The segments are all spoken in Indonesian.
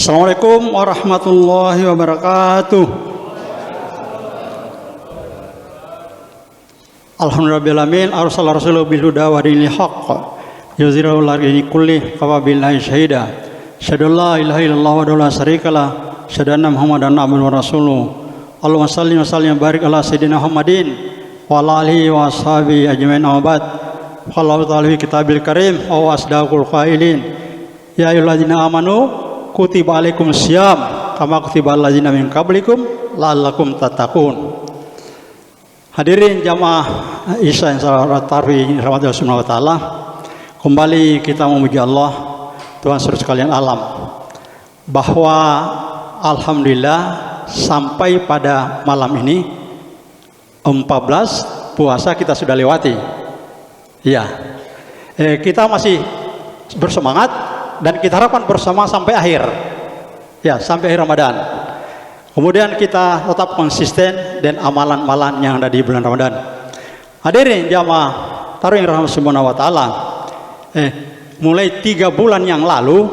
Assalamualaikum warahmatullahi wabarakatuh. Alhamdulillahirabbil alamin arsala rasulahu bil huda wa dinil haqq yuzhiru ala dini kulli kafa billahi syahida. Asyhadu an la ilaha illallah wa la syarikalah, asyhadu anna muhammadan abduhu wa rasuluh. Allahumma shalli wa sallim wa barik ala sayyidina Muhammadin wa ala alihi wa ashabihi ajmain amma ba'd. Qala ta'ala fi kitabil karim wa asdaqul qailin ya ayyuhalladzina amanu kutiba alaikum syiyam kama kutiba alladzina min qablikum la'allakum tattaqun. Hadirin jamaah Isya yang salat tarawih rahmatillah subhanahu wa taala, kembali kita memuji Allah Tuhan seluruh sekalian alam, bahwa alhamdulillah sampai pada malam ini 14 puasa kita sudah lewati. Iya, kita masih bersemangat dan kita harapkan bersama sampai akhir, ya, sampai akhir Ramadan. Kemudian kita tetap konsisten dan amalan-amalan yang ada di bulan Ramadan. Hadirin jamaah tarawih rahmat subhanahu wa taala, mulai 3 bulan yang lalu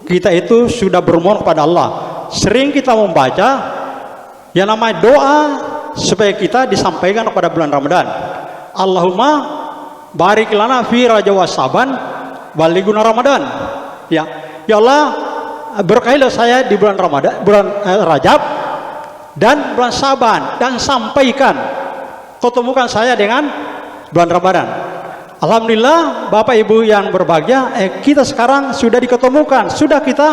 kita itu sudah bermohon kepada Allah. Sering kita membaca yang namanya doa supaya kita disampaikan kepada bulan Ramadan. Allahumma barik lana fi Rajab wa Saban balighna Ramadan. Ya Allah, berkahilah saya di bulan Ramadan, bulan Rajab dan bulan Saban, dan sampaikan, ketemukan saya dengan bulan Ramadan. Alhamdulillah Bapak Ibu yang berbahagia, kita sekarang sudah diketemukan, sudah kita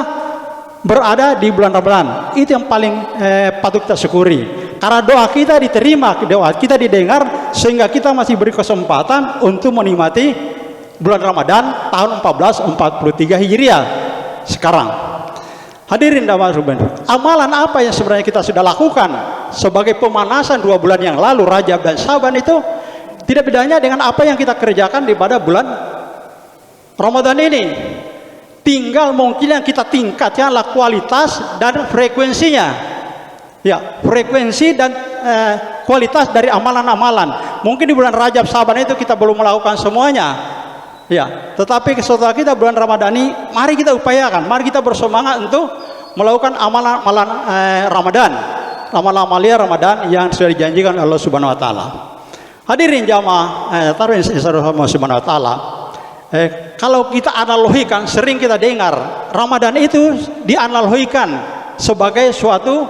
berada di bulan Ramadan. Itu yang paling patut kita syukuri, karena doa kita diterima, doa kita didengar, sehingga kita masih beri kesempatan untuk menikmati bulan Ramadan tahun 1443 Hijriah sekarang. Hadirin jamaah Ruben, amalan apa yang sebenarnya kita sudah lakukan sebagai pemanasan 2 bulan yang lalu, Rajab dan Syaban, itu tidak bedanya dengan apa yang kita kerjakan di pada bulan Ramadan ini. Tinggal mungkin yang kita tingkatkan adalah kualitas dan frekuensinya. Ya, frekuensi dan kualitas dari amalan-amalan. Mungkin di bulan Rajab Syaban itu kita belum melakukan semuanya. Ya, tetapi setelah kita bulan Ramadan ini, mari kita upayakan, mari kita bersemangat untuk melakukan amalan-amalan Ramadan, amalan-amalia Ramadan yang sudah dijanjikan Allah Subhanahu Wa Taala. Hadirin jamaah tarawih Subhanahu Wa Taala, kalau kita analogikan, sering kita dengar Ramadan itu dianalogikan sebagai suatu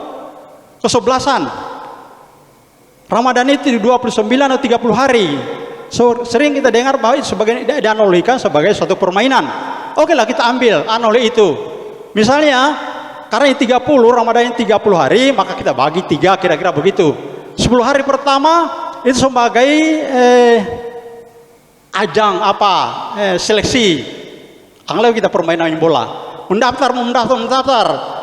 kesebelasan. Ramadan itu 29 atau 30 hari. Sering kita dengar bahwa itu sebagai dianalogikan sebagai suatu permainan. Oke lah, kita ambil analogi itu. Misalnya karena ini 30, Ramadan ini 30 hari, maka kita bagi 3, kira-kira begitu. 10 hari pertama itu sebagai ajang seleksi. Anggaplah kita permainan bola. Mendaftar,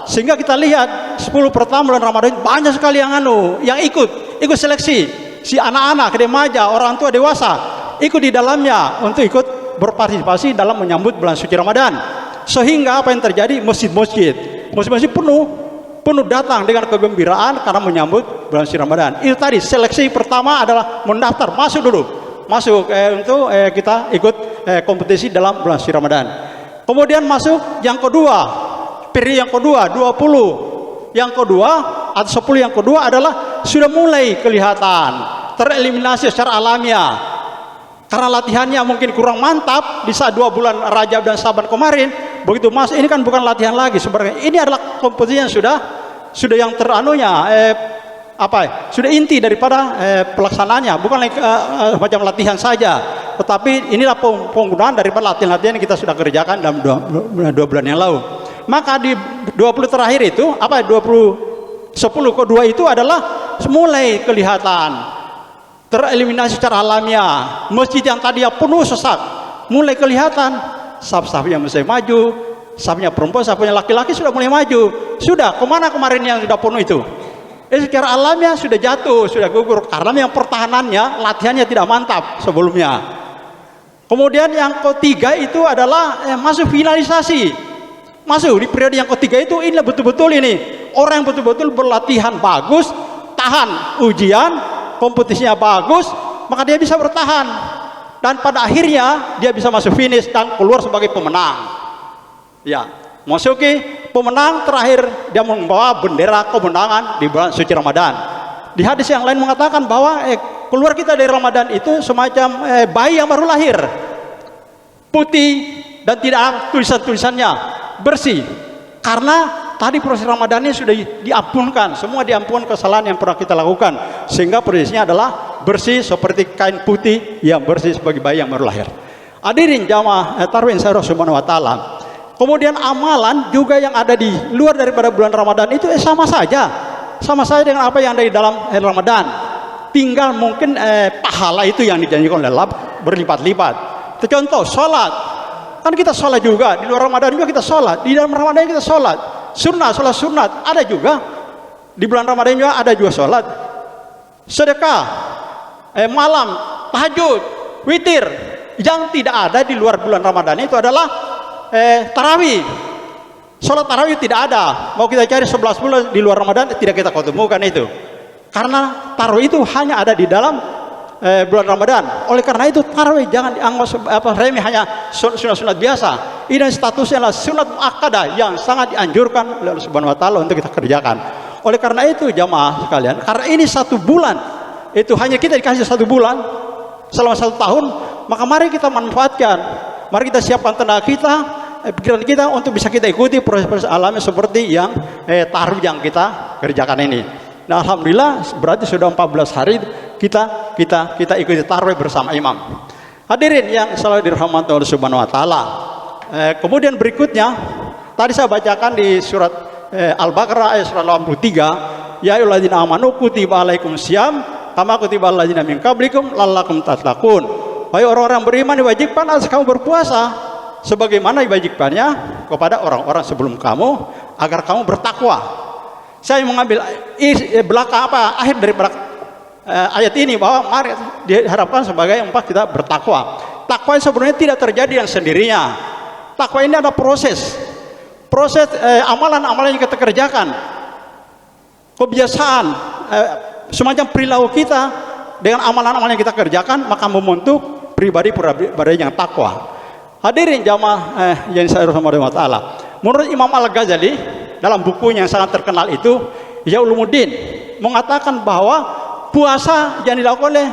sehingga kita lihat 10 pertama bulan Ramadan banyak sekali yang ikut seleksi. Si anak-anak, remaja, orang tua, dewasa ikut di dalamnya untuk ikut berpartisipasi dalam menyambut bulan suci Ramadan. Sehingga apa yang terjadi? Masjid-masjid penuh datang dengan kegembiraan karena menyambut bulan suci Ramadan. Itu tadi seleksi pertama adalah mendaftar, masuk untuk kita ikut kompetisi dalam bulan suci Ramadan. Kemudian masuk yang kedua, periode yang kedua 20. Yang kedua atau 10 yang kedua adalah sudah mulai kelihatan tereliminasi secara alamiah, karena latihannya mungkin kurang mantap di saat 2 bulan Rajab dan Saban kemarin. Begitu mas, ini kan bukan latihan lagi sebenarnya, ini adalah kompetisi yang sudah yang sudah inti daripada pelaksanaannya, bukan lagi macam latihan saja, tetapi inilah penggunaan daripada latihan-latihan yang kita sudah kerjakan dalam 2 bulan yang lalu. Maka di 20 terakhir itu 10 kedua itu adalah mulai kelihatan tereliminasi secara alamiah. Masjid yang tadi penuh sesak mulai kelihatan, saf-safnya mulai maju, safnya perempuan, safnya laki-laki sudah mulai maju. Sudah kemana kemarin yang sudah penuh itu? Secara alamiah sudah jatuh, sudah gugur, karena yang pertahanannya, latihannya tidak mantap sebelumnya. Kemudian yang ketiga itu adalah masuk finalisasi. Masuk di periode yang ketiga itu, ini betul-betul ini orang yang betul-betul berlatihan bagus, tahan ujian, kompetisinya bagus, maka dia bisa bertahan dan pada akhirnya dia bisa masuk finish dan keluar sebagai pemenang. Ya, masuki pemenang terakhir dia membawa bendera kemenangan di bulan suci Ramadan. Di hadis yang lain mengatakan bahwa keluar kita dari Ramadan itu semacam bayi yang baru lahir, putih dan tidak ada tulisan-tulisannya, bersih. Karena tadi proses Ramadan ini sudah diampunkan, semua diampunkan kesalahan yang pernah kita lakukan, sehingga prosesnya adalah bersih seperti kain putih yang bersih sebagai bayi yang baru lahir. Hadirin jamaah tarawih Allah Subhanahu wa taala. Kemudian amalan juga yang ada di luar daripada bulan Ramadan itu sama saja dengan apa yang ada di dalam Ramadan. Tinggal mungkin pahala itu yang dijanjikan oleh Allah berlipat-lipat. Contoh sholat, kan kita sholat juga di luar Ramadan juga kita sholat, di dalam Ramadan kita sholat sholat sunat ada juga, di bulan Ramadan juga ada juga sholat. Sedekah, malam, tahajud, witir, yang tidak ada di luar bulan Ramadan itu adalah tarawih. Sholat tarawih tidak ada. Mau kita cari 11 bulan di luar Ramadan tidak kita ketemukan itu. Karena tarawih itu hanya ada di dalam bulan Ramadan. Oleh karena itu tarawih jangan dianggap remeh, hanya sunat-sunat biasa. Ini statusnya adalah sunat muakkadah yang sangat dianjurkan oleh Allah Subhanahu wa taala untuk kita kerjakan. Oleh karena itu jamaah sekalian, karena ini 1 bulan, itu hanya kita dikasih 1 bulan selama 1 tahun, maka mari kita manfaatkan. Mari kita siapkan tenaga kita, pikiran kita untuk bisa kita ikuti proses-proses alami seperti yang tarawih yang kita kerjakan ini. Nah, alhamdulillah berarti sudah 14 hari kita ikuti tarawih bersama imam. Hadirin yang selalu dirahmati Allah Subhanahu wa taala. Kemudian berikutnya tadi saya bacakan di surat Al-Baqarah ayat 183, ya ayyuhalladzina amanu kutiba alaikumusiyam kama kutiba alal ladzina min qablikum la'allakum tattaqun. Wahai orang-orang beriman, diwajibkan atas kamu berpuasa sebagaimana diwajibkannya kepada orang-orang sebelum kamu agar kamu bertakwa. Saya mengambil belakang akhir dari ayat ini bahwa mari diharapkan sebagai empat kita bertakwa. Takwa sebenarnya tidak terjadi yang sendirinya. Takwa ini ada proses amalan-amalan yang kita kerjakan, kebiasaan, semacam perilaku kita dengan amalan-amalan yang kita kerjakan, maka membentuk pribadi yang takwa. Hadirin jamaah yang saya hormati wa taala. Menurut Imam Al-Ghazali dalam bukunya yang sangat terkenal itu, Ya Ulumuddin, mengatakan bahwa puasa yang dilakukan oleh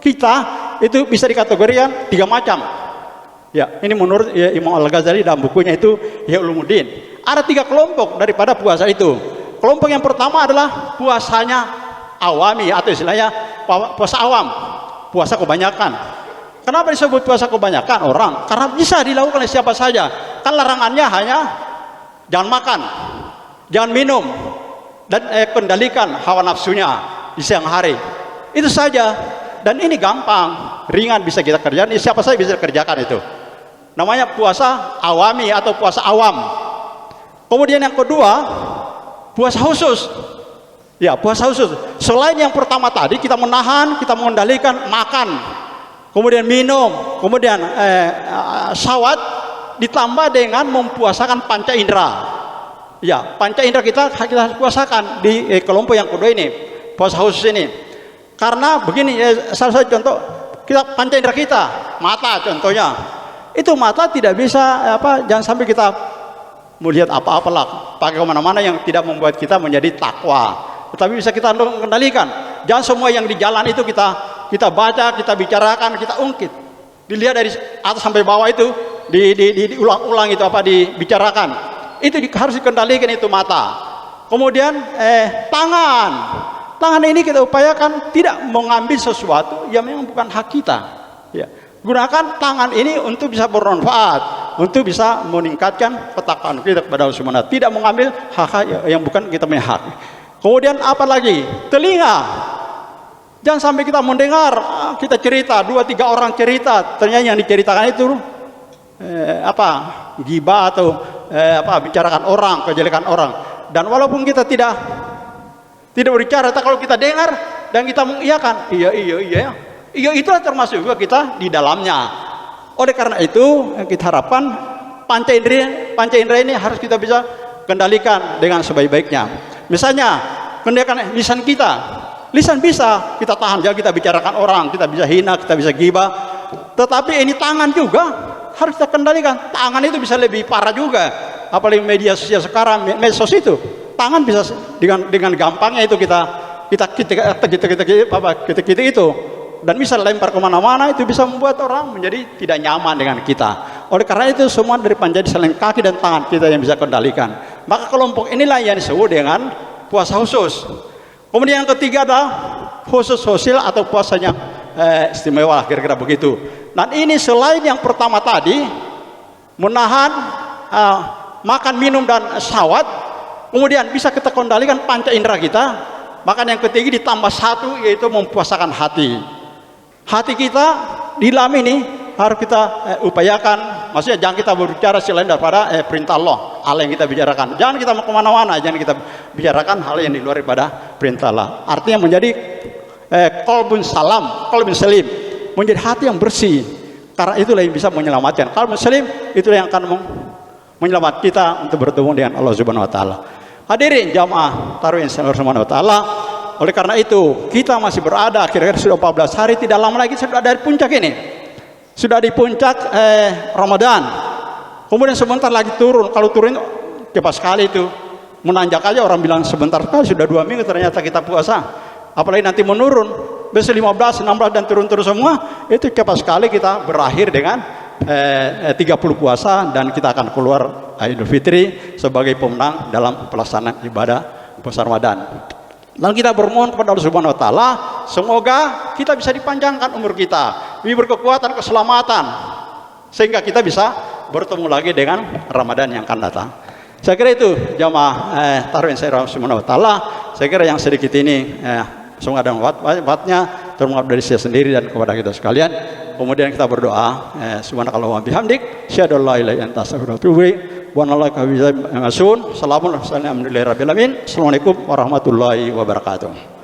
kita itu bisa dikategorikan 3 macam. Ya, ini menurut Imam Al-Ghazali dalam bukunya itu Ya Ulumuddin. Ada 3 kelompok daripada puasa itu. Kelompok yang pertama adalah puasanya awami atau istilahnya puasa awam, puasa kebanyakan. Kenapa disebut puasa kebanyakan orang? Karena bisa dilakukan oleh siapa saja. Kan larangannya hanya jangan makan, jangan minum, dan kendalikan hawa nafsunya di siang hari. Itu saja. Dan ini gampang, ringan, bisa kita kerjakan. Siapa saja bisa kerjakan itu. Namanya puasa awami atau puasa awam. Kemudian yang kedua, puasa khusus. Ya, puasa khusus. Selain yang pertama tadi, kita menahan, kita mengendalikan makan, kemudian minum, kemudian syahwat, ditambah dengan mempuasakan panca indera. Ya, panca indera kita puasakan di kelompok yang kedua ini, puasa khusus ini. Karena begini, salah satu contoh, kita panca indera kita, mata contohnya. Itu mata tidak bisa jangan sampai kita melihat apa-apa lah, pakai kemana-mana yang tidak membuat kita menjadi takwa. Tetapi bisa kita kendalikan. Jangan semua yang di jalan itu kita baca, kita bicarakan, kita ungkit. Dilihat dari atas sampai bawah itu, diulang-ulang itu dibicarakan. Itu harus dikendalikan itu mata. Kemudian tangan ini kita upayakan tidak mengambil sesuatu yang memang bukan hak kita. Ya. Gunakan tangan ini untuk bisa bermanfaat, untuk bisa meningkatkan ketakwaan kita kepada Allah Subhanahu wa taala. Tidak mengambil hak yang bukan kita punya hak. Kemudian apa lagi? Telinga. Jangan sampai kita mendengar, kita cerita, 2-3 orang cerita, ternyata yang diceritakan itu ghibah atau bicarakan orang, kejelekan orang. Dan walaupun kita tidak berbicara, kalau kita dengar dan kita mengiyakan, iya itulah termasuk juga kita di dalamnya. Oleh karena itu kita harapkan panca indera ini harus kita bisa kendalikan dengan sebaik-baiknya. Misalnya kendalikan lisan kita. Lisan bisa kita tahan, jangan kita bicarakan orang, kita bisa hina, kita bisa ghibah. Tetapi ini tangan juga harus kita kendalikan. Tangan itu bisa lebih parah juga. apalagi media sosial sekarang, medsos itu, tangan bisa dengan gampangnya itu kita itu, dan bisa lempar kemana-mana, itu bisa membuat orang menjadi tidak nyaman dengan kita. Oleh karena itu semua dari panjang selain kaki dan tangan kita yang bisa kendalikan. Maka kelompok inilah yang disebut dengan puasa khusus. Kemudian yang ketiga adalah khusus sosial atau puasanya istimewa, kira-kira begitu. Dan ini selain yang pertama tadi, menahan makan, minum, dan syahwat, kemudian bisa kita kendalikan panca indera kita. Maka yang ketiga ditambah satu, yaitu mempuasakan hati. Hati kita di dalam ini harus kita upayakan. Maksudnya jangan kita berbicara selain daripada perintah Allah yang kita bicarakan. Jangan kita mau kemana-mana, jangan kita bicarakan hal yang di luar daripada perintah Allah. Artinya menjadi qalbun salam, qalbun salim, menjadi hati yang bersih. Karena itulah yang bisa menyelamatkan. Qalbun salim itulah yang akan menyelamatkan kita untuk bertemu dengan Allah Subhanahu wa taala. Hadirin jamaah tarawih Allah Subhanahu wa taala. Oleh karena itu, kita masih berada kira-kira sudah 14 hari, tidak lama lagi sudah dari puncak ini. Sudah di puncak Ramadan. Kemudian sebentar lagi turun. Kalau turun cepat sekali itu. Menanjak aja orang bilang sebentar sekali, sudah 2 minggu ternyata kita puasa. Apalagi nanti menurun. Besok 15, 16 dan turun terus semua, itu cepat sekali kita berakhir dengan 30 puasa, dan kita akan keluar Idul Fitri sebagai pemenang dalam pelaksanaan ibadah puasa Ramadan. Dan kita bermohon kepada Allah Subhanahu wa taala, semoga kita bisa dipanjangkan umur kita, diberi kekuatan, keselamatan, sehingga kita bisa bertemu lagi dengan Ramadan yang akan datang. Saya kira itu jamaah tarawih Allah Subhanahu wa taala. Saya kira yang sedikit ini semoga ada manfaatnya, termasuk dari saya sendiri dan kepada kita sekalian. Kemudian kita berdoa, subhanakallahumma bihamdik, syahadu la ilaha illa anta astaghfiruka wa atubu ilaik. Assalamualaikum warahmatullahi wabarakatuh.